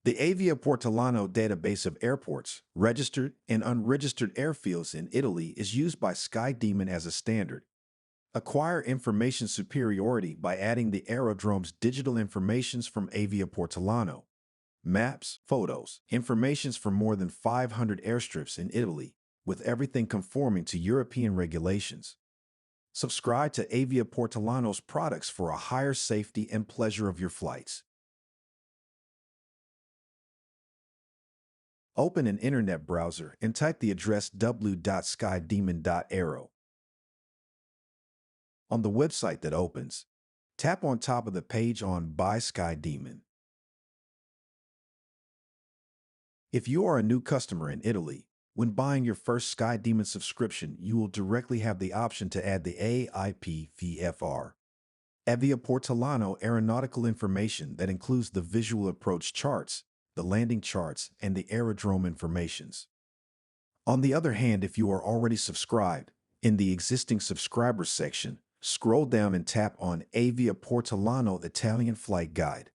The Avioportolano database of airports, registered and unregistered airfields in Italy is used by SkyDemon as a standard. Acquire information superiority by adding the aerodrome's digital informations from Avioportolano. Maps, photos, informations from more than 500 airstrips in Italy, with everything conforming to European regulations. Subscribe to Avioportolano's products for a higher safety and pleasure of your flights. Open an internet browser and type the address w.skydemon.aero. On the website that opens, tap on top of the page on Buy SkyDemon. If you are a new customer in Italy, when buying your first SkyDemon subscription, you will directly have the option to add the AIP-VFR, Avioportolano Aeronautical information that includes the visual approach charts, the landing charts, and the aerodrome informations. On the other hand, if you are already subscribed, in the existing subscribers section, scroll down and tap on Avioportolano Italian Flight Guide.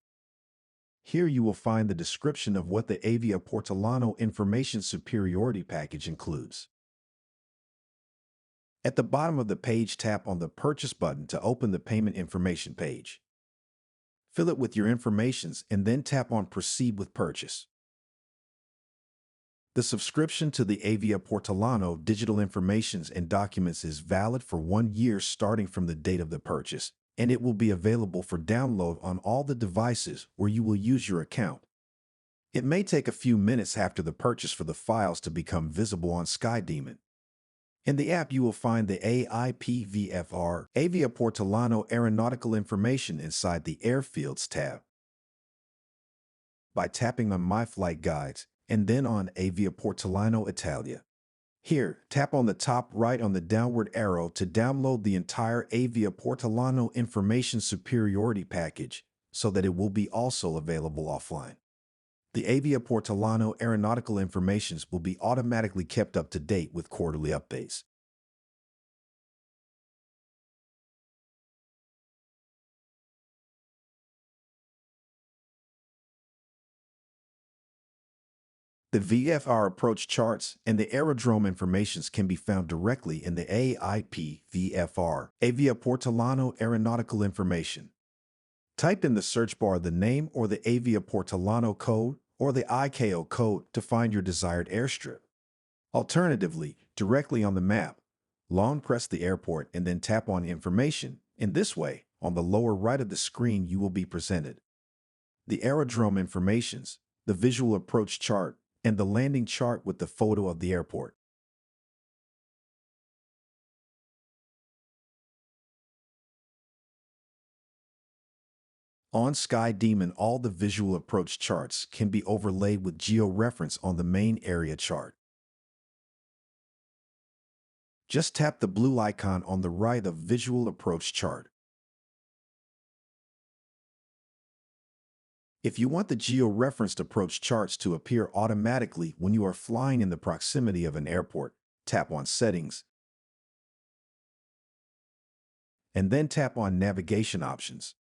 Here you will find the description of what the Avioportolano Information Superiority Package includes. At the bottom of the page, tap on the Purchase button to open the payment information page. Fill it with your informations and then tap on Proceed with Purchase. The subscription to the Avioportolano digital informations and documents is valid for 1 year starting from the date of the purchase, and it will be available for download on all the devices where you will use your account. It may take a few minutes after the purchase for the files to become visible on SkyDemon. In the app, you will find the AIP-VFR, Avioportolano Aeronautical information inside the Airfields tab. By tapping on My Flight Guides and then on Avioportolano Italia. Here, tap on the top right on the downward arrow to download the entire Avioportolano Information Superiority Package so that it will be also available offline. The Avioportolano Aeronautical informations will be automatically kept up to date with quarterly updates. The VFR approach charts and the aerodrome informations can be found directly in the AIP-VFR, Avioportolano Aeronautical information. Type in the search bar the name or the Avioportolano code or the ICAO code to find your desired airstrip. Alternatively, directly on the map, long press the airport and then tap on Information. In this way, on the lower right of the screen, you will be presented the aerodrome informations, the visual approach chart, and the landing chart with the photo of the airport. On SkyDemon, all the visual approach charts can be overlaid with geo-reference on the main area chart. Just tap the blue icon on the right of Visual Approach Chart. If you want the geo-referenced approach charts to appear automatically when you are flying in the proximity of an airport, tap on Settings, and then tap on Navigation Options.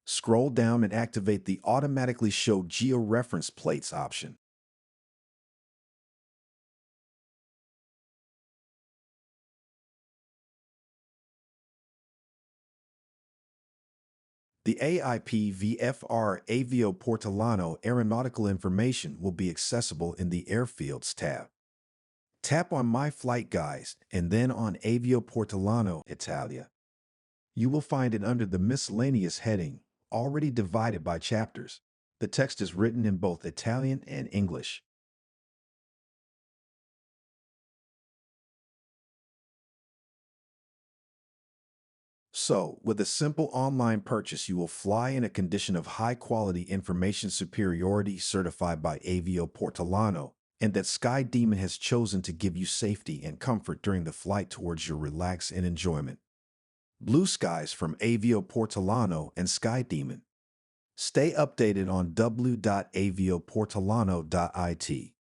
Scroll down and activate the Automatically Show Geo-Reference Plates option. The AIP-VFR Avioportolano Aeronautical information will be accessible in the Airfields tab. Tap on My Flight Guides and then on Avioportolano Italia. You will find it under the Miscellaneous heading, already divided by chapters. The text is written in both Italian and English. So, with a simple online purchase, you will fly in a condition of high-quality information superiority certified by Avioportolano, and that SkyDemon has chosen to give you safety and comfort during the flight towards your relax and enjoyment. Blue skies from Avioportolano and SkyDemon. Stay updated on w.avioportolano.it.